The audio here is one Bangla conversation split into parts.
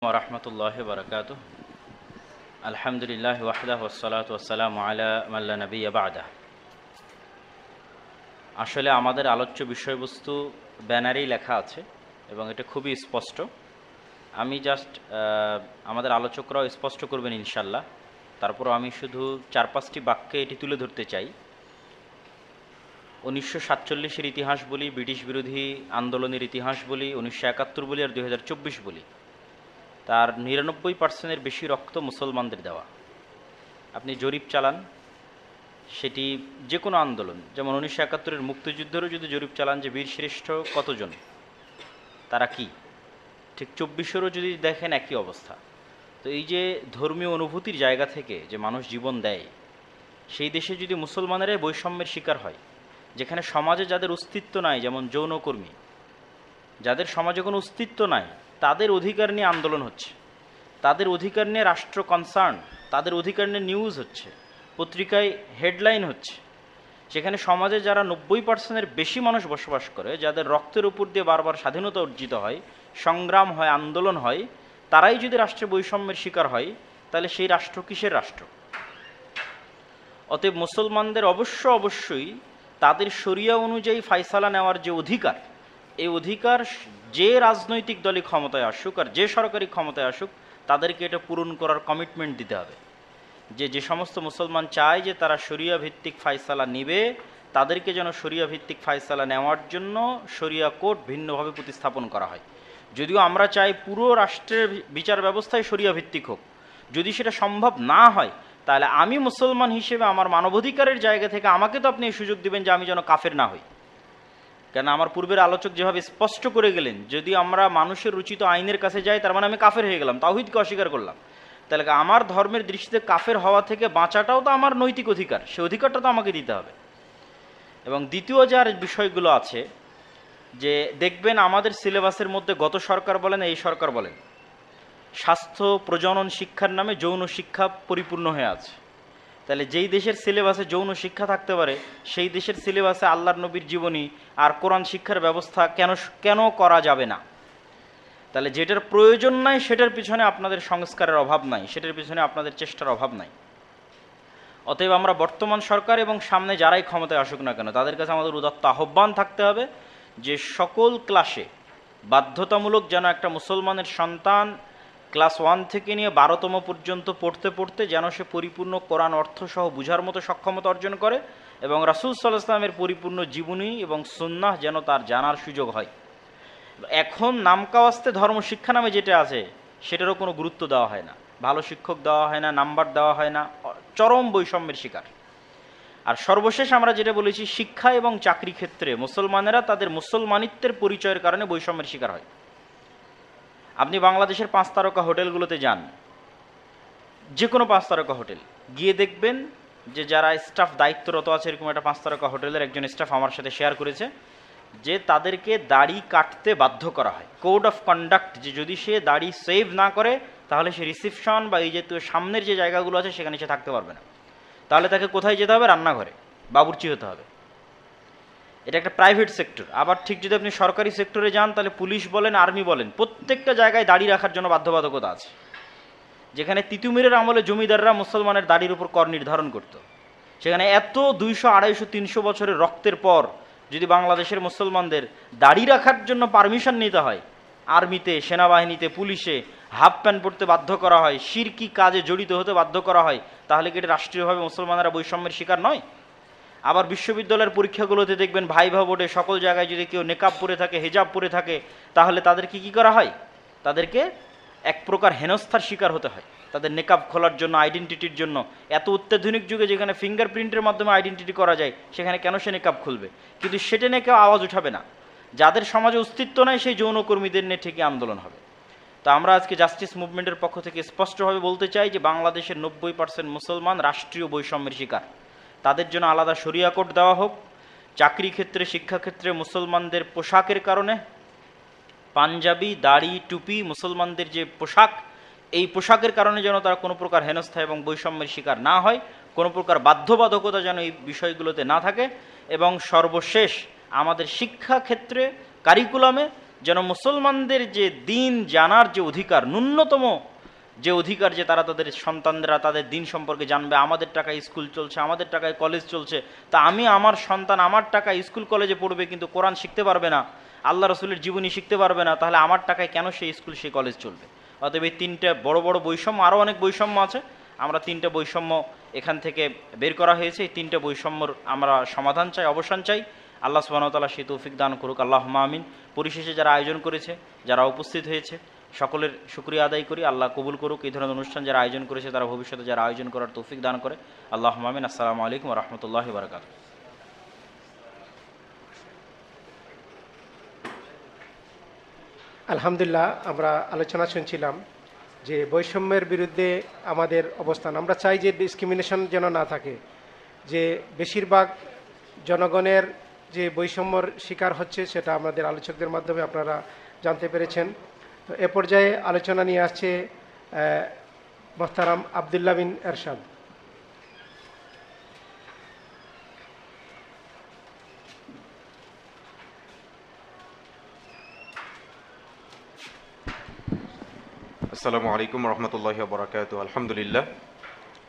ওরহমতুল্লাহি বারাকাতুহু। আলহামদুলিল্লাহি ওয়াহদাহু ওয়াসসালাতু ওয়াসসালামু আলা মান লা নাবিয়্যা বা'দাহু। আসলে আমাদের আলোচ্য বিষয়বস্তু ব্যানারেই লেখা আছে এবং এটা খুবই স্পষ্ট। আমি জাস্ট আমাদের আলোচকরাও স্পষ্ট করবেন ইনশাল্লাহ। তারপর আমি শুধু 4-5টি বাক্যে এটি তুলে ধরতে চাই। 1947-এর ইতিহাস বলি, ব্রিটিশ বিরোধী আন্দোলনের ইতিহাস বলি, 1971 বলি আর 2024 বলি, তার 99% বেশি রক্ত মুসলমানদের দেওয়া। আপনি জরিপ চালান, সেটি যে কোনো আন্দোলন, যেমন 1971-এর মুক্তিযুদ্ধেরও যদি জরিপ চালান যে বীরশ্রেষ্ঠ কতজন, তারা কি, ঠিক 24-এরও যদি দেখেন একই অবস্থা। তো এই যে ধর্মীয় অনুভূতির জায়গা থেকে যে মানুষ জীবন দেয়, সেই দেশে যদি মুসলমানেরাই বৈষম্যের শিকার হয়, যেখানে সমাজে যাদের অস্তিত্ব নাই, যেমন যৌনকর্মী, যাদের সমাজে কোনো অস্তিত্ব নাই, তাদের অধিকার নিয়ে আন্দোলন হচ্ছে, তাদের অধিকার নিয়ে রাষ্ট্র কনসার্ন, তাদের অধিকার নিয়ে নিউজ হচ্ছে, পত্রিকায় হেডলাইন হচ্ছে, সেখানে সমাজে যারা 90%-এর বেশি মানুষ বসবাস করে, যাদের রক্তের উপর দিয়ে বারবার স্বাধীনতা অর্জিত হয়, সংগ্রাম হয়, আন্দোলন হয়, তারাই যদি রাষ্ট্রের বৈষম্যের শিকার হয়, তাহলে সেই রাষ্ট্র কিসের রাষ্ট্র? অতএব মুসলমানদের অবশ্যই তাদের শরিয়া অনুযায়ী ফায়সালা নেওয়ার যে অধিকার, এই অধিকার যে রাজনৈতিক দলই ক্ষমতায় আসুক আর যে সরকারি ক্ষমতায় আসুক, তাদেরকে এটা পূরণ করার কমিটমেন্ট দিতে হবে। যে সমস্ত মুসলমান চায় যে তারা শরিয়া ভিত্তিক ফায়সালা নেবে, তাদেরকে যেন শরিয়া ভিত্তিক ফায়সালা নেওয়ার জন্য শরিয়া কোর্ট ভিন্নভাবে প্রতিস্থাপন করা হয়। যদিও আমরা চাই পুরো রাষ্ট্রের বিচার ব্যবস্থায় শরিয়া ভিত্তিক হোক। যদি সেটা সম্ভব না হয়, তাহলে আমি মুসলমান হিসেবে আমার মানবাধিকারের জায়গা থেকে আমাকে তো আপনি এই সুযোগ দিবেন যে আমি যেন কাফের না হই। কেন আমার পূর্বের আলোচক যেভাবে স্পষ্ট করে গেলেন, যদি আমরা মানুষের রচিত আইনের কাছে যাই, তার মানে আমি কাফের হয়ে গেলাম, তাওহীদকে অস্বীকার করলাম। তাহলে আমার ধর্মের দৃষ্টিতে কাফের হওয়া থেকে বাঁচাটাও তো আমার নৈতিক অধিকার, সে অধিকারটা তো আমাকে দিতে হবে। এবং দ্বিতীয় যার বিষয়গুলো আছে, যে দেখবেন আমাদের সিলেবাসের মধ্যে গত সরকার বলেন, এই সরকার বলেন, স্বাস্থ্য প্রজনন শিক্ষার নামে যৌন শিক্ষা পরিপূর্ণ হয়ে আছে। তাহলে যেই দেশের সিলেবাসে যৌন শিক্ষা থাকতে পারে, সেই দেশের সিলেবাসে আল্লাহর নবীর জীবনী আর কোরআন শিক্ষার ব্যবস্থা কেন করা যাবে না? তাহলে যেটার প্রয়োজন নাই সেটার পিছনে আপনাদের সংস্কারের অভাব নাই, সেটার পিছনে আপনাদের চেষ্টার অভাব নাই। অতএব আমরা বর্তমান সরকার এবং সামনে যারাই ক্ষমতায় আসুক না কেন, তাদের কাছে আমাদের উদাত্ত আহ্বান থাকতে হবে যে সকল ক্লাসে বাধ্যতামূলক যেন একটা মুসলমানের সন্তান ক্লাস 1 থেকে নিয়ে 12তম পর্যন্ত পড়তে যেন সে পরিপূর্ণ কোরআন অর্থসহ বুঝার মতো সক্ষমতা অর্জন করে, এবং রাসূল সাল্লাল্লাহু আলাইহি ওয়াসাল্লামের পরিপূর্ণ জীবনী এবং সুন্নাহ যেন তার জানার সুযোগ হয়। এখন নামকাওয়াস্তে ধর্ম শিক্ষা নামে যেটা আছে, সেটারও কোনো গুরুত্ব দেওয়া হয় না, ভালো শিক্ষক দেওয়া হয় না, নাম্বার দেওয়া হয় না, চরম বৈষম্যের শিকার। আর সর্বশেষ আমরা যেটা বলেছি, শিক্ষা এবং চাকরি ক্ষেত্রে মুসলমানেরা তাদের মুসলমানিত্বের পরিচয়ের কারণে বৈষম্যের শিকার হয়। আপনি বাংলাদেশের 5 তারকা হোটেলগুলোতে যান, যে কোনো 5 তারকা হোটেল গিয়ে দেখবেন যে যারা স্টাফ দায়িত্বরত আছে, এরকম একটা 5 তারকা হোটেলের একজন স্টাফ আমার সাথে শেয়ার করেছে যে তাদেরকে দাড়ি কাটতে বাধ্য করা হয়। কোড অফ কন্ডাক্ট, যে যদি সে দাড়ি সেভ না করে, তাহলে সে রিসেপশন বা এই যে সামনের যে জায়গাগুলো আছে সেখানে সে থাকতে পারবে না। তাহলে তাকে কোথায় যেতে হবে? রান্নাঘরে বাবুর্চি হতে হবে। এটা একটা প্রাইভেট সেক্টর। আবার ঠিক যদি আপনি সরকারি সেক্টরে যান, তাহলে পুলিশ বলেন, আর্মি বলেন, প্রত্যেকটা জায়গায় দাড়ি রাখার জন্য বাধ্যবাধকতা আছে। যেখানে তিতুমিরের আমলে জমিদাররা মুসলমানের দাড়ির উপর কর নির্ধারণ করত, সেখানে এত 200, 250, 300 বছরের রক্তের পর যদি বাংলাদেশের মুসলমানদের দাড়ি রাখার জন্য পারমিশন নিতে হয়, আর্মিতে, সেনাবাহিনীতে, পুলিশে হাফ প্যান্ট পরতে বাধ্য করা হয়, শিরকি কাজে জড়িত হতে বাধ্য করা হয়, তাহলে কি এটা রাষ্ট্রীয়ভাবে মুসলমানেরা বৈষম্যের শিকার নয়? আবার বিশ্ববিদ্যালয়ের পরীক্ষাগুলোতে দেখবেন ভাইভা বোর্ডে সকল জায়গায় যদি কেউ নেকাব পরে থাকে, হিজাব পরে থাকে, তাহলে তাদেরকে কি করা হয়? তাদেরকে এক প্রকার হেনস্থার শিকার হতে হয়। তাদের নেকাব খোলার জন্য, আইডেন্টিটির জন্য, এত অত্যাধুনিক যুগে যেখানে ফিঙ্গারপ্রিন্টের মাধ্যমে আইডেন্টিটি করা যায়, সেখানে কেন সে নেকাব খুলবে? কিন্তু সেটা নিয়ে কেউ আওয়াজ উঠাবে না। যাদের সমাজে অস্তিত্ব নাই, সেই যৌনকর্মীদের নিয়ে ঠিকই আন্দোলন হবে। তো আমরা আজকে জাস্টিস মুভমেন্টের পক্ষ থেকে স্পষ্টভাবে বলতে চাই যে বাংলাদেশের 90% মুসলমান রাষ্ট্রীয় বৈষম্যের শিকার। তাদের জন্য আলাদা শরিয়া কোড দেওয়া হোক। চাকরি ক্ষেত্রে, শিক্ষাক্ষেত্রে মুসলমানদের পোশাকের কারণে পাঞ্জাবি, দাড়ি, টুপি, মুসলমানদের যে পোশাক, এই পোশাকের কারণে যেন তারা কোনো প্রকার হেনস্থা এবং বৈষম্যের শিকার না হয়, কোনো প্রকার বাধ্যবাধকতা যেন এই বিষয়গুলোতে না থাকে। এবং সর্বশেষ আমাদের শিক্ষাক্ষেত্রে, কারিকুলামে যেন মুসলমানদের যে দিন জানার যে অধিকার, ন্যূনতম যে অধিকার, যে তারা তাদের সন্তানরা তাদের দিন সম্পর্কে জানবে। আমাদের টাকায় স্কুল চলছে, আমাদের টাকায় কলেজ চলছে, তা আমি আমার সন্তান আমার টাকায় স্কুল কলেজে পড়বে কিন্তু কোরআন শিখতে পারবে না, আল্লাহ রসুলের জীবনী শিখতে পারবে না, তাহলে আমার টাকায় কেন সেই স্কুল সেই কলেজ চলবে? অতএব এই তিনটে বড় বড় বৈষম্য, আরও অনেক বৈষম্য আছে, আমরা তিনটে বৈষম্য এখান থেকে বের করা হয়েছে। এই তিনটে বৈষম্যর আমরা সমাধান চাই, অবসান চাই। আল্লাহ সুবহানাহু ওয়া তাআলা সেই তৌফিক দান করুক, আল্লাহুম্মা আমিন। পরিশেষে যারা আয়োজন করেছে, যারা উপস্থিত হয়েছে, সকলের শুকরিয়া আদায় করি, আল্লাহ কবুল করুক। এই ধরনের অনুষ্ঠান যারা আয়োজন করেছে তারা ভবিষ্যতে যারা আয়োজন করার তৌফিক দান করে, আল্লাহুম্মা আমিন। আসসালামু আলাইকুম ওয়া রাহমাতুল্লাহি ওয়া বারাকাতুহু। আলহামদুলিল্লাহ, আমরা আলোচনা শুনছিলাম যে বৈষম্যের বিরুদ্ধে আমাদের অবস্থান। আমরা চাই যে ডিসক্রিমিনেশন যেন না থাকে, যে বেশিরভাগ জনগণের যে বৈষম্যর শিকার হচ্ছে সেটা আমাদের আলোচকদের মাধ্যমে আপনারা জানতে পেরেছেন। তো এ পর্যায়ে আলোচনা নিয়ে আসছে মোহতারাম আবদুল্লাহ বিন এরশাদ। আসসালামু আলাইকুম রহমতুল্লাহি ওয়া বারাকাতুহু।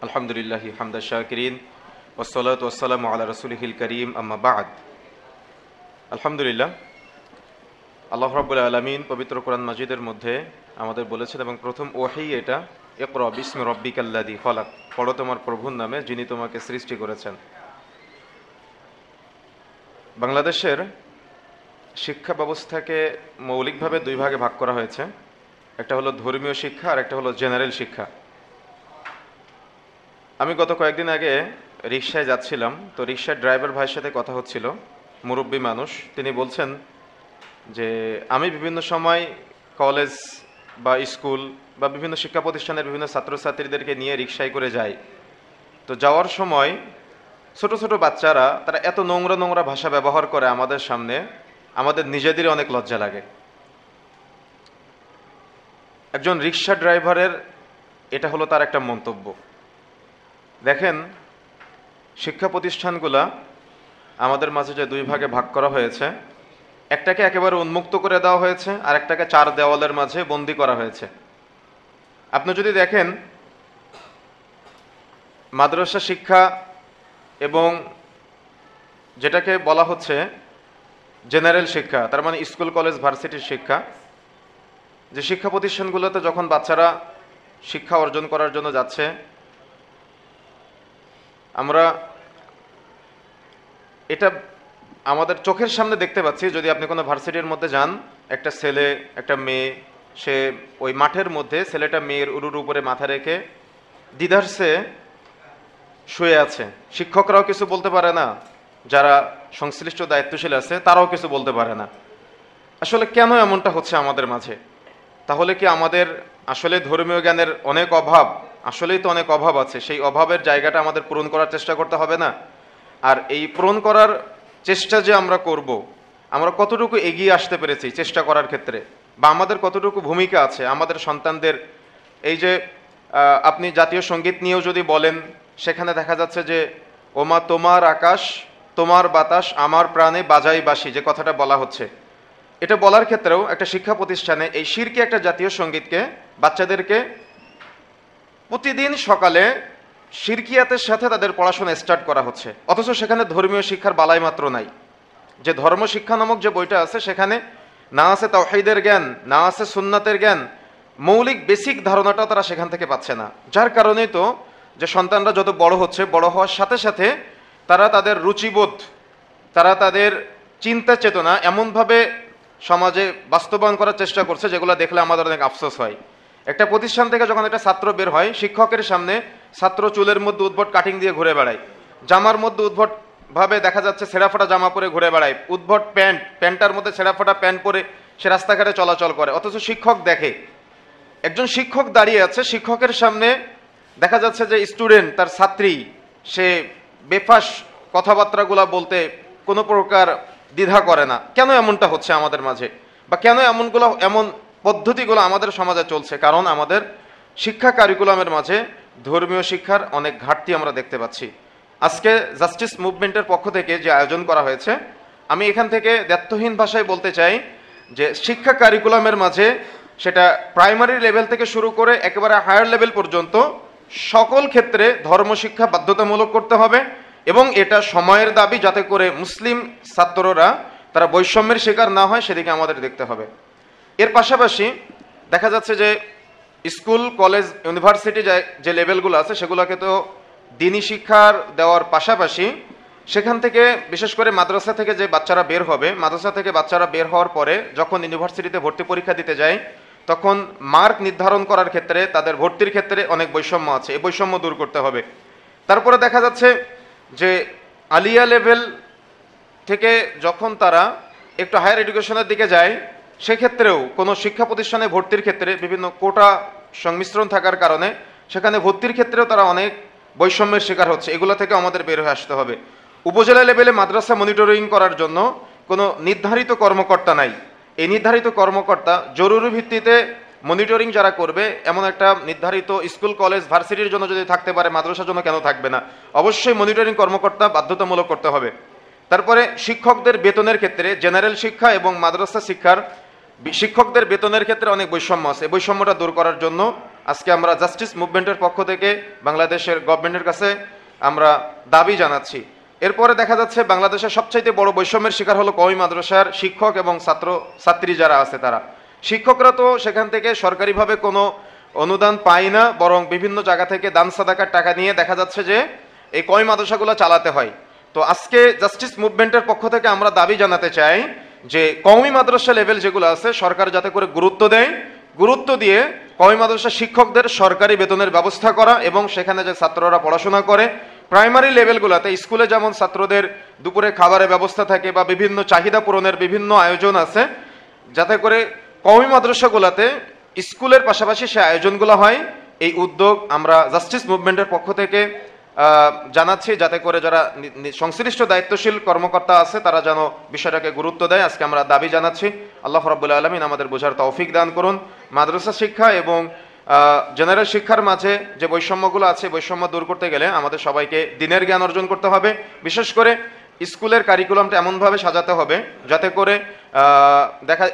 আলহামদুলিল্লাহি হামদা শাকিরিন ওয়াসসালাতু ওয়াসসালামু আলা রাসূলিহিল কারীম, আম্মা বা'দ। আলহামদুলিল্লাহ, আল্লাহ রাব্বুল আলামিন পবিত্র কোরআন মাজিদের মধ্যে আমাদের বলেছেন, এবং প্রথম ওহী এটা, ইকরা বিসমি রাব্বিকাল্লাযী খলাক, পড়ো তোমার প্রভুর নামে যিনি তোমাকে সৃষ্টি করেছেন। বাংলাদেশের শিক্ষা ব্যবস্থাকে মৌলিকভাবে দুই ভাগে ভাগ করা হয়েছে। একটা হলো ধর্মীয় শিক্ষা আর একটা হলো জেনারেল শিক্ষা। আমি গত কয়েকদিন আগে রিকশায় যাচ্ছিলাম, তো রিকশার ড্রাইভার ভাইয়ের সাথে কথা হচ্ছিল, মুরব্বী মানুষ। তিনি বলছেন যে আমি বিভিন্ন সময় কলেজ বা স্কুল বা বিভিন্ন শিক্ষা প্রতিষ্ঠানের বিভিন্ন ছাত্রছাত্রীদেরকে নিয়ে রিকশায় করে যাই। তো যাওয়ার সময় ছোট ছোট বাচ্চারা তারা এত নোংরা নোংরা ভাষা ব্যবহার করে আমাদের সামনে, আমাদের নিজেদেরই অনেক লজ্জা লাগে। একজন রিকশা ড্রাইভারের এটা হলো তার একটা মন্তব্য। দেখেন, শিক্ষা প্রতিষ্ঠানগুলা আমাদের মাঝে যে দুই ভাগে ভাগ করা হয়েছে, একটাকে একেবারে উন্মুক্ত করে দেওয়া হয়েছে, আর একটাকে চার দেওয়ালের মাঝে বন্দি করা হয়েছে। আপনি যদি দেখেন, মাদ্রাসা শিক্ষা এবং যেটাকে বলা হচ্ছে জেনারেল শিক্ষা, তার মানে স্কুল কলেজ ভার্সিটির শিক্ষা, যে শিক্ষা প্রতিষ্ঠানগুলোতে যখন বাচ্চারা শিক্ষা অর্জন করার জন্য যাচ্ছে, আমরা এটা আমাদের চোখের সামনে দেখতে পাচ্ছি। যদি আপনি কোনো ভার্সিটির মধ্যে যান, একটা ছেলে একটা মেয়ে, সে ওই মাঠের মধ্যে ছেলেটা মেয়ের উরুর উপরে মাথা রেখে দ্বিধার্সে শুয়ে আছে। শিক্ষকরাও কিছু বলতে পারে না, যারা সংশ্লিষ্ট দায়িত্বশীল আছে তারাও কিছু বলতে পারে না। আসলে কেন এমনটা হচ্ছে আমাদের মাঝে? তাহলে কি আমাদের আসলে ধর্মীয় জ্ঞানের অনেক অভাব? আসলেই তো অনেক অভাব আছে। সেই অভাবের জায়গাটা আমাদের পূরণ করার চেষ্টা করতে হবে না? আর এই পূরণ করার চেষ্টা যে আমরা করব, আমরা কতটুকু এগিয়ে আসতে পেরেছি চেষ্টা করার ক্ষেত্রে, বা আমাদের কতটুকু ভূমিকা আছে আমাদের সন্তানদের। এই যে আপনি জাতীয় সঙ্গীত নিয়েও যদি বলেন, সেখানে দেখা যাচ্ছে যে ওমা তোমার আকাশ তোমার বাতাস আমার প্রাণে বাজাই বাঁশি, যে কথাটা বলা হচ্ছে, এটা বলার ক্ষেত্রেও একটা শিক্ষা প্রতিষ্ঠানে এই শিরকি একটা জাতীয় সঙ্গীতকে বাচ্চাদেরকে প্রতিদিন সকালে শিরকিয়াতের সাথে তাদের পড়াশোনা স্টার্ট করা হচ্ছে, অথচ সেখানে ধর্মীয় শিক্ষার বালাই মাত্র নাই। যে ধর্ম শিক্ষা নামক যে বইটা আছে, সেখানে না আছে তাওহীদের জ্ঞান, না আছে সুন্নাতের জ্ঞান, মৌলিক বেসিক ধারণাটা তারা সেখান থেকে পাচ্ছে না। যার কারণেই তো যে সন্তানরা যত বড় হচ্ছে, বড় হওয়ার সাথে সাথে তারা তাদের রুচিবোধ, তারা তাদের চিন্তা চেতনা এমনভাবে সমাজে বাস্তবায়ন করার চেষ্টা করছে, যেগুলো দেখলে আমাদের অনেক আফসোস হয়। একটা প্রতিষ্ঠান থেকে যখন একটা ছাত্র বের হয়, শিক্ষকের সামনে ছাত্র চুলের মধ্যে উদ্ভট কাটিং দিয়ে ঘুরে বেড়ায়, জামার মধ্যে উদ্ভট ভাবে দেখা যাচ্ছে ছেঁড়াফাটা জামা পরে ঘুরে বেড়ায়, উদ্ভট প্যান্টার মধ্যে ছেঁড়াফাটা প্যান্ট পরে সে রাস্তাঘাটে চলাচল করে। অথচ শিক্ষক দেখে, একজন শিক্ষক দাঁড়িয়ে আছে, শিক্ষকের সামনে দেখা যাচ্ছে যে স্টুডেন্ট, তার ছাত্রী, সে বেফাস কথাবার্তাগুলা বলতে কোনো প্রকার দ্বিধা করে না। কেন এমনটা হচ্ছে আমাদের মাঝে, বা কেন এমন পদ্ধতিগুলো আমাদের সমাজে চলছে? কারণ আমাদের শিক্ষা কারিকুলামের মাঝে ধর্মীয় শিক্ষার অনেক ঘাটতি আমরা দেখতে পাচ্ছি। আজকে জাস্টিস মুভমেন্টের পক্ষ থেকে যে আয়োজন করা হয়েছে, আমি এখান থেকে দ্ব্যর্থহীন ভাষায় বলতে চাই যে শিক্ষা কারিকুলামের মাঝে সেটা প্রাইমারি লেভেল থেকে শুরু করে একেবারে হায়ার লেভেল পর্যন্ত সকল ক্ষেত্রে ধর্মশিক্ষা বাধ্যতামূলক করতে হবে, এবং এটা সময়ের দাবি, যাতে করে মুসলিম ছাত্ররা তারা বৈষম্যের শিকার না হয় সেদিকে আমাদের দেখতে হবে। এর পাশাপাশি দেখা যাচ্ছে যে স্কুল, কলেজ, ইউনিভার্সিটি যে লেভেলগুলো আছে সেগুলোকে তো দিনী শিক্ষার দেওয়ার পাশাপাশি সেখান থেকে বিশেষ করে মাদ্রাসা থেকে যে বাচ্চারা বের হবে, মাদ্রাসা থেকে বাচ্চারা বের হওয়ার পরে যখন ইউনিভার্সিটিতে ভর্তি পরীক্ষা দিতে যায় তখন মার্ক নির্ধারণ করার ক্ষেত্রে তাদের ভর্তির ক্ষেত্রে অনেক বৈষম্য আছে, এই বৈষম্য দূর করতে হবে। তারপরে দেখা যাচ্ছে যে আলিয়া লেভেল থেকে যখন তারা একটু হায়ার এডুকেশনের দিকে যায় সেক্ষেত্রেও কোনো শিক্ষা প্রতিষ্ঠানে ভর্তির ক্ষেত্রে বিভিন্ন কোটা সংমিশ্রণ থাকার কারণে সেখানে ভর্তির ক্ষেত্রেও তারা অনেক বৈষম্যের শিকার হচ্ছে, এগুলো থেকে আমাদের বের হয়ে আসতে হবে। উপজেলা লেভেলে মাদ্রাসা মনিটরিং করার জন্য কোনো নির্ধারিত কর্মকর্তা নাই, এই নির্ধারিত কর্মকর্তা জরুরি ভিত্তিতে মনিটরিং যারা করবে এমন একটা নির্ধারিত স্কুল, কলেজ, ভার্সিটির জন্য যদি থাকতে পারে মাদ্রাসার জন্য কেন থাকবে না? অবশ্যই মনিটরিং কর্মকর্তা বাধ্যতামূলক করতে হবে। তারপরে শিক্ষকদের বেতনের ক্ষেত্রে জেনারেল শিক্ষা এবং মাদ্রাসা শিক্ষার শিক্ষকদের বেতনের ক্ষেত্রে অনেক বৈষম্য আছে, এই বৈষম্যটা দূর করার জন্য আজকে আমরা জাস্টিস মুভমেন্টের পক্ষ থেকে বাংলাদেশের গভর্নমেন্টের কাছে আমরা দাবি জানাচ্ছি। এরপরে দেখা যাচ্ছে বাংলাদেশের সবচাইতে বড় বৈষম্যের শিকার হলো কওমি মাদ্রাসার শিক্ষক এবং ছাত্রী যারা আছে তারা। শিক্ষকরা তো সেখান থেকে সরকারিভাবে কোনো অনুদান পায় না, বরং বিভিন্ন জায়গা থেকে দান সাদাকার টাকা নিয়ে দেখা যাচ্ছে যে এই কওমি মাদ্রাসাগুলো চালাতে হয়। তো আজকে জাস্টিস মুভমেন্টের পক্ষ থেকে আমরা দাবি জানাতে চাই যে কওমি মাদ্রাসা লেভেল যেগুলো আছে সরকার যাতে করে গুরুত্ব দেয়, গুরুত্ব দিয়ে কওমি মাদ্রাসা শিক্ষকদের সরকারি বেতনের ব্যবস্থা করা, এবং সেখানে যে ছাত্ররা পড়াশোনা করে প্রাইমারি লেভেলগুলোতে স্কুলে যেমন ছাত্রদের দুপুরে খাবারের ব্যবস্থা থাকে বা বিভিন্ন চাহিদা পূরণের বিভিন্ন আয়োজন আছে, যাতে করে কওমি মাদ্রাসাগুলোতে স্কুলের পাশাপাশি সে আয়োজনগুলো হয়। এই উদ্যোগ আমরা জাস্টিস মুভমেন্টের পক্ষ থেকে জানাচ্ছি, যাতে করে যারা সংশ্লিষ্ট দায়িত্বশীল কর্মকর্তা আছে তারা যেন বিষয়টাকে গুরুত্ব দেয়। আজকে আমরা দাবি জানাচ্ছি। আল্লাহ রাব্বুল আলামিন আমাদের বোঝার তৌফিক দান করুন। মাদ্রাসা শিক্ষা এবং জেনারেল শিক্ষার মাঝে যে বৈষম্যগুলো আছে বৈষম্য দূর করতে গেলে আমাদের সবাইকে দিনের জ্ঞান অর্জন করতে হবে। বিশেষ করে স্কুলের কারিকুলামটা এমনভাবে সাজাতে হবে যাতে করে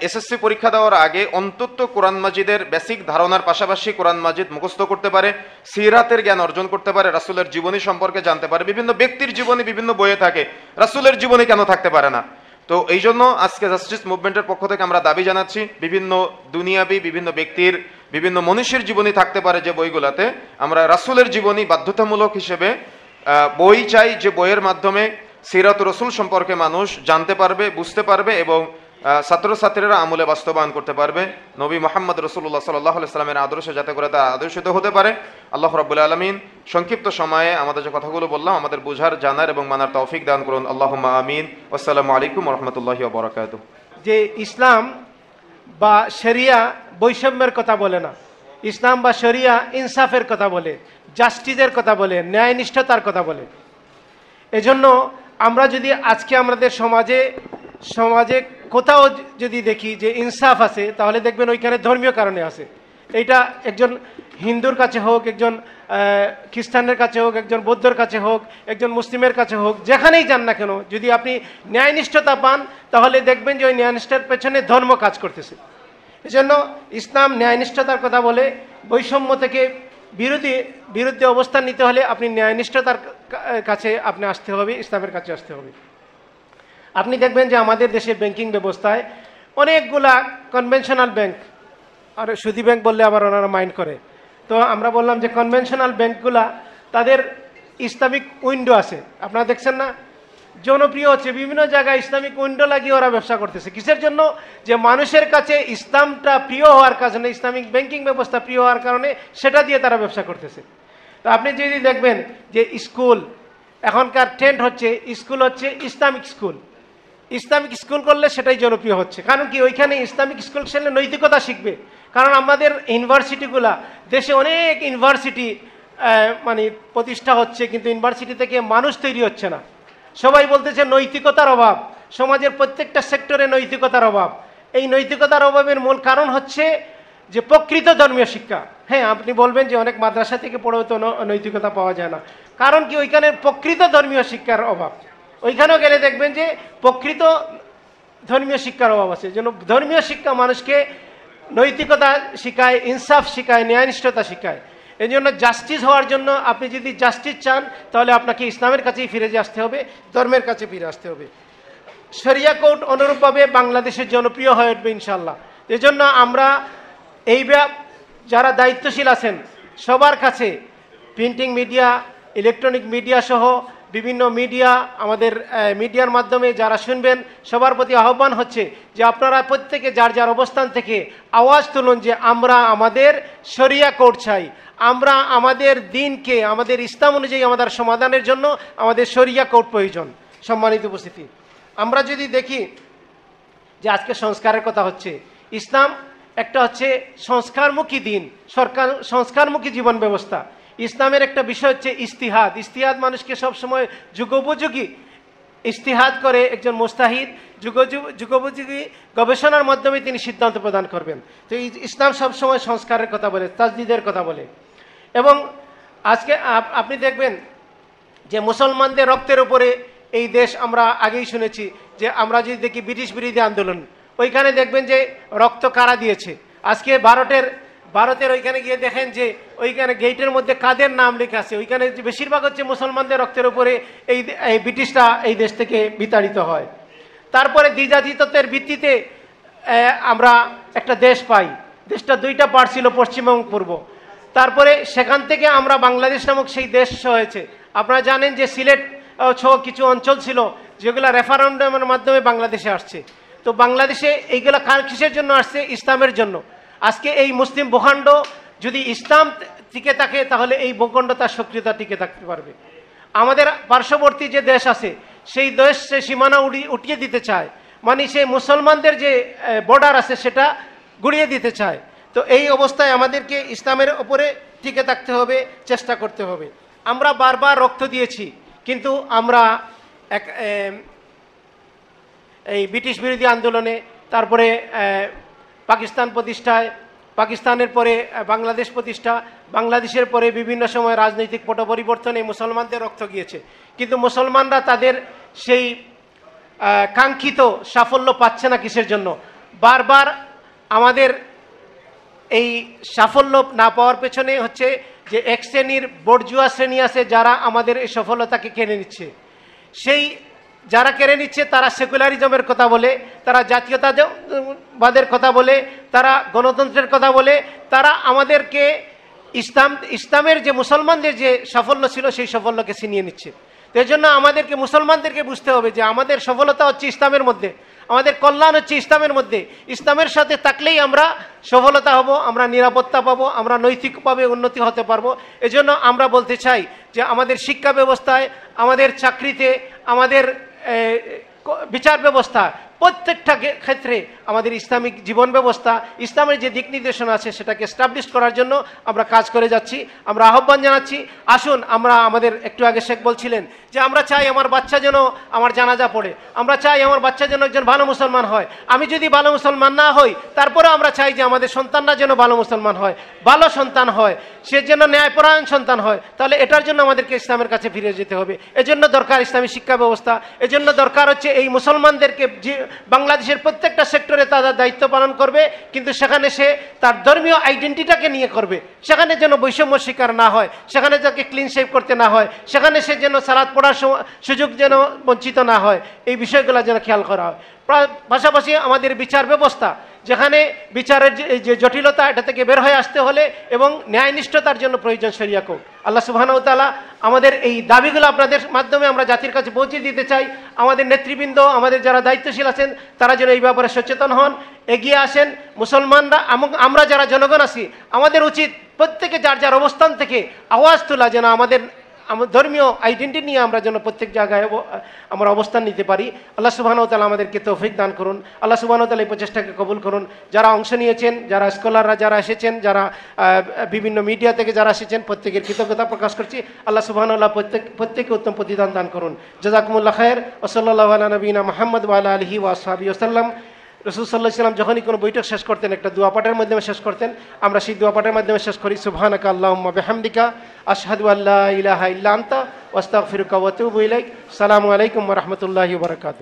এসএসসি পরীক্ষা দেওয়ার আগে অন্তত কোরআন মাজিদের বেসিক ধারণার পাশাপাশি কোরআন মাজিদ মুখস্থ করতে পারে, সিরাতের জ্ঞান অর্জন করতে পারে, রাসূলের জীবনী সম্পর্কে জানতে পারে। বিভিন্ন ব্যক্তির জীবনী বিভিন্ন বইয়ে থাকে, রাসূলের জীবনী কেন থাকতে পারে না? তো এই জন্য আজকে জাস্টিস মুভমেন্টের পক্ষ থেকে আমরা দাবি জানাচ্ছি বিভিন্ন দুনিয়াবি বিভিন্ন ব্যক্তির বিভিন্ন মনীষীর জীবনী থাকতে পারে যে বইগুলোতে, আমরা রাসূলের জীবনী বাধ্যতামূলক হিসেবে বই চাই, যে বইয়ের মাধ্যমে সিরাত রসুল সম্পর্কে মানুষ জানতে পারবে, বুঝতে পারবে এবং ছাত্রছাত্রীরা আমলে বাস্তবায়ন করতে পারবে। নবী মুহাম্মদ রাসূলুল্লাহ সাল্লাল্লাহু আলাইহি সাল্লামের আদর্শে যাতে করে তা আদর্শিত হতে পারে। আল্লাহ রাব্বুল আলামিন সংক্ষিপ্ত সময়ে আমাদের যে কথাগুলো বললাম আমাদের বোঝার, জানার এবং মানার তৌফিক দান করুন। আল্লাহুম্মা আমিন। আসসালামু আলাইকুম ওয়া রাহমাতুল্লাহি ওয়া বারাকাতুহু। যে ইসলাম বা শরিয়া বৈষম্যের কথা বলে না, ইসলাম বা শরিয়া ইনসাফের কথা বলে, জাস্টিসের কথা বলে, ন্যায়নিষ্ঠতার কথা বলে। এজন্য আমরা যদি আজকে আমাদের সমাজে কোথাও যদি দেখি যে ইনসাফ আছে, তাহলে দেখবেন ওইখানে ধর্মীয় কারণে আছে। এইটা একজন হিন্দুর কাছে হোক, একজন খ্রিস্টানের কাছে হোক, একজন বৌদ্ধর কাছে হোক, একজন মুসলিমের কাছে হোক, যেখানেই যান না কেন, যদি আপনি ন্যায়নিষ্ঠতা পান তাহলে দেখবেন যে ওই ন্যায়নিষ্ঠার পেছনে ধর্ম কাজ করতেছে। এজন্য ইসলাম ন্যায়নিষ্ঠতার কথা বলে। বৈষম্য থেকে বিরুদ্ধে অবস্থান নিতে হলে আপনি ন্যায়নিষ্ঠতার কাছে আপনি আসতে হবে, ইসলামের কাছে আসতে হবে। আপনি দেখবেন যে আমাদের দেশের ব্যাংকিং ব্যবস্থায় অনেকগুলা কনভেনশনাল ব্যাংক, আর সুদী ব্যাংক বললে আবার ওনারা মাইন্ড করে, তো আমরা বললাম যে কনভেনশনাল ব্যাংকগুলা তাদের ইসলামিক উইন্ডো আছে, আপনারা দেখছেন না, জনপ্রিয় হচ্ছে, বিভিন্ন জায়গায় ইসলামিক উইন্ডো লাগিয়ে ওরা ব্যবসা করতেছে। কিসের জন্য? যে মানুষের কাছে ইসলামটা প্রিয় হওয়ার কারণে, ইসলামিক ব্যাংকিং ব্যবস্থা প্রিয় হওয়ার কারণে সেটা দিয়ে তারা ব্যবসা করতেছে। তো আপনি যদি দেখবেন যে স্কুল এখনকার ট্রেন্ড হচ্ছে, স্কুল হচ্ছে ইসলামিক স্কুল। ইসলামিক স্কুল করলে সেটাই জনপ্রিয় হচ্ছে। কারণ কি? ওইখানে ইসলামিক স্কুল খেললে নৈতিকতা শিখবে। কারণ আমাদের ইউনিভার্সিটিগুলা, দেশে অনেক ইউনিভার্সিটি মানে প্রতিষ্ঠা হচ্ছে, কিন্তু ইউনিভার্সিটি থেকে মানুষ তৈরি হচ্ছে না। সবাই বলতেছে নৈতিকতার অভাব, সমাজের প্রত্যেকটা সেক্টরে নৈতিকতার অভাব। এই নৈতিকতার অভাবের মূল কারণ হচ্ছে যে প্রকৃত ধর্মীয় শিক্ষা। হ্যাঁ, আপনি বলবেন যে অনেক মাদ্রাসা থেকে পড়েও তো নৈতিকতা পাওয়া যায় না। কারণ কি? ওইখানে প্রকৃত ধর্মীয় শিক্ষার অভাব। ওইখানেও গেলে দেখবেন যে প্রকৃত ধর্মীয় শিক্ষার অভাব আছে। যেন ধর্মীয় শিক্ষা মানুষকে নৈতিকতা শিখায়, ইনসাফ শিখায়, ন্যায়নিষ্ঠতা শিখায়। এই জন্য জাস্টিস হওয়ার জন্য আপনি যদি জাস্টিস চান তাহলে আপনাকে ইসলামের কাছেই ফিরে আসতে হবে, ধর্মের কাছে ফিরে আসতে হবে। শরিয়া কোর্ট অনুরূপভাবে বাংলাদেশের জনপ্রিয় হয়ে উঠবে ইনশাল্লাহ। এজন্য আমরা এই যারা দায়িত্বশীল আছেন সবার কাছে, প্রিন্টিং মিডিয়া, ইলেকট্রনিক মিডিয়া সহ বিভিন্ন মিডিয়া, আমাদের মিডিয়ার মাধ্যমে যারা শুনবেন সবার প্রতি আহ্বান হচ্ছে যে আপনারা প্রত্যেকে যার যার অবস্থান থেকে আওয়াজ তুলুন যে আমরা আমাদের শরিয়া কোর্ট চাই, আমরা আমাদের দিনকে, আমাদের ইসলাম অনুযায়ী আমাদের সমাধানের জন্য আমাদের শরিয়া কোর্ট প্রয়োজন। সম্মানিত উপস্থিতি, আমরা যদি দেখি যে আজকে সংস্কারের কথা হচ্ছে, ইসলাম একটা হচ্ছে সংস্কারমুখী দিন, সংস্কারমুখী জীবন ব্যবস্থা। ইসলামের একটা বিষয় হচ্ছে ইস্তিহাদ। ইস্তিহাদ মানুষকে সবসময় যুগোপযোগী ইস্তিহাদ করে, একজন মুস্তাহিদ যুগোপযোগী গবেষণার মাধ্যমে তিনি সিদ্ধান্ত প্রদান করবেন। তো ইসলাম সবসময় সংস্কারের কথা বলে, তাজদিদের কথা বলে। এবং আজকে আপনি দেখবেন যে মুসলমানদের রক্তের উপরে এই দেশ, আমরা আগেই শুনেছি যে আমরা যদি দেখি ব্রিটিশ বিরোধী আন্দোলন, ওইখানে দেখবেন যে রক্ত কারা দিয়েছে। আজকে ভারতের ওইখানে গিয়ে দেখেন যে ওইখানে গেটের মধ্যে কাদের নাম লেখা আছে, ওইখানে বেশিরভাগ হচ্ছে মুসলমানদের রক্তের উপরে এই ব্রিটিশরা এই দেশ থেকে বিতাড়িত হয়। তারপরে দ্বিজাতিত্বের ভিত্তিতে আমরা একটা দেশ পাই, দেশটা দুইটা পার্ট ছিল, পশ্চিম এবং পূর্ব। তারপরে সেখান থেকে আমরা বাংলাদেশ নামক সেই দেশ হয়েছে। আপনারা জানেন যে সিলেট সহ কিছু অঞ্চল ছিল যেগুলো রেফারেন্ডামের মাধ্যমে বাংলাদেশে আসছে। তো বাংলাদেশে এইগুলা কিসের জন্য আসছে? ইসলামের জন্য। আজকে এই মুসলিম ভূখণ্ড যদি ইসলাম টিকে থাকে তাহলে এই ভূখণ্ড তার সক্রিয়তা টিকে থাকতে পারবে। আমাদের পার্শ্ববর্তী যে দেশ আছে সেই দেশ সে সীমানা উঠিয়ে দিতে চায়, মানে সেই মুসলমানদের যে বর্ডার আছে সেটা গুড়িয়ে দিতে চায়। তো এই অবস্থায় আমাদেরকে ইসলামের ওপরে টিকে থাকতে হবে, চেষ্টা করতে হবে। আমরা বারবার রক্ত দিয়েছি, কিন্তু আমরা এই ব্রিটিশ বিরোধী আন্দোলনে, তারপরে পাকিস্তান প্রতিষ্ঠায়, পাকিস্তানের পরে বাংলাদেশ প্রতিষ্ঠা, বাংলাদেশের পরে বিভিন্ন সময় রাজনৈতিক পট পরিবর্তনে মুসলমানদের রক্ত গিয়েছে, কিন্তু মুসলমানরা তাদের সেই কাঙ্ক্ষিত সাফল্য পাচ্ছে না। কিসের জন্য? বারবার আমাদের এই সাফল্য না পাওয়ার পেছনে হচ্ছে যে এক শ্রেণীর বর্জুয়া শ্রেণী আছে যারা আমাদের এই সফলতাকে কেড়ে নিচ্ছে। সেই যারা কেড়ে নিচ্ছে তারা সেকুলারিজমের কথা বলে, তারা জাতীয়তাবাদের কথা বলে, তারা গণতন্ত্রের কথা বলে, তারা আমাদেরকে ইসলামের যে মুসলমানদের যে সাফল্য ছিল সেই সাফল্যকে ছিনিয়ে নিচ্ছে। তো এই জন্য আমাদেরকে মুসলমানদেরকে বুঝতে হবে যে আমাদের সফলতা হচ্ছে ইসলামের মধ্যে, আমাদের কল্যাণ হচ্ছে ইসলামের মধ্যে। ইসলামের সাথে থাকলেই আমরা সফলতা হব, আমরা নিরাপত্তা পাবো, আমরা নৈতিকভাবে উন্নতি হতে পারবো। এজন্য আমরা বলতে চাই যে আমাদের শিক্ষা ব্যবস্থায়, আমাদের চাকরিতে, আমাদের বিচার ব্যবস্থা, প্রত্যেকটা ক্ষেত্রে আমাদের ইসলামিক জীবন ব্যবস্থা, ইসলামের যে দিক নির্দেশনা আছে সেটাকে এস্টাবলিশ করার জন্য আমরা কাজ করে যাচ্ছি। আমরা আহ্বান জানাচ্ছি, আসুন আমরা আমাদের একটু আগে শেখ বলছিলেন যে আমরা চাই আমার বাচ্চা যেন আমার জানাজা পড়ে, আমরা চাই আমার বাচ্চা যেন একজন ভালো মুসলমান হয়। আমি যদি ভালো মুসলমান না হই তারপরে আমরা চাই যে আমাদের সন্তানরা যেন ভালো মুসলমান হয়, ভালো সন্তান হয়, সে যেন ন্যায়পরায়ণ সন্তান হয়। তাহলে এটার জন্য আমাদেরকে ইসলামের কাছে ফিরে যেতে হবে। এজন্য দরকার ইসলামী শিক্ষা ব্যবস্থা, এজন্য দরকার হচ্ছে এই মুসলমানদেরকে বাংলাদেশের প্রত্যেকটা সেক্টরে তাদের দায়িত্ব পালন করবে, কিন্তু সেখানে সে তার ধর্মীয় আইডেন্টিটাকে নিয়ে করবে। সেখানে যেন বৈষম্য শিকার না হয়, সেখানে তাকে ক্লিন শেভ করতে না হয়, সেখানে সে যেন সালাত পড়ার সুযোগ যেন বঞ্চিত না হয়, এই বিষয়গুলো যেন খেয়াল করা হয়। পাশাপাশি আমাদের বিচার ব্যবস্থা, যেখানে বিচারের যে জটিলতা, এটা থেকে বের হয়ে আসতে হলে এবং ন্যায়নিষ্ঠতার জন্য প্রয়োজন শরিয়া কোর্ট। আল্লাহ সুবহানাহু ওয়া তাআলা আমাদের এই দাবিগুলো আপনাদের মাধ্যমে আমরা জাতির কাছে পৌঁছে দিতে চাই। আমাদের নেতৃবৃন্দ, আমাদের যারা দায়িত্বশীল আছেন তারা যেন এই ব্যাপারে সচেতন হন, এগিয়ে আসেন। মুসলমানরা, আমরা যারা জনগণ আছি, আমাদের উচিত প্রত্যেকে যার যার অবস্থান থেকে আওয়াজ তোলা, যেন আমাদের ধর্মীয় আইডেন্টিটি নিয়ে আমরা যেন প্রত্যেক জায়গায় আমরা অবস্থান নিতে পারি। আল্লাহ সুবহানাহু ওয়া তাআলা আমাদেরকে তৌফিক দান করুন। আল্লাহ সুবহানাহু ওয়া তাআলা এই প্রচেষ্টাকে কবুল করুন। যারা অংশ নিয়েছেন, যারা স্কলাররা যারা এসেছেন, যারা বিভিন্ন মিডিয়া থেকে যারা এসেছেন, প্রত্যেকের কৃতজ্ঞতা প্রকাশ করছি। আল্লাহ সুবহানাহু ওয়া তাআলা প্রত্যেককে উত্তম প্রতিদান দান করুন। জাযাকুমুল্লাহ খায়র। ওয়া সাল্লাল্লাহু আলা নবিয়িনা মুহাম্মদ ওয়া আলা আলিহি ওয়া আসহাবিহি ওয়াসাল্লাম। রাসূল সাল্লাল্লাহু আলাইহি ওয়াসাল্লাম যখনই কোনো বৈঠক শেষ করতেন একটা দোয়া পাঠের মাধ্যমে শেষ করতেন। আমরা সেই দোয়া পাঠের মাধ্যমে শেষ করি। সুবহানাকা আল্লাহুম্মা বিহামদিকা আশহাদু আল্লা ইলাহা ইল্লা আনতা ওয়া আস্তাগফিরুকা ওয়া আতুবু ইলাইক। আসসালামু আলাইকুম ওয়া রাহমাতুল্লাহি ওয়া বারাকাতুহু।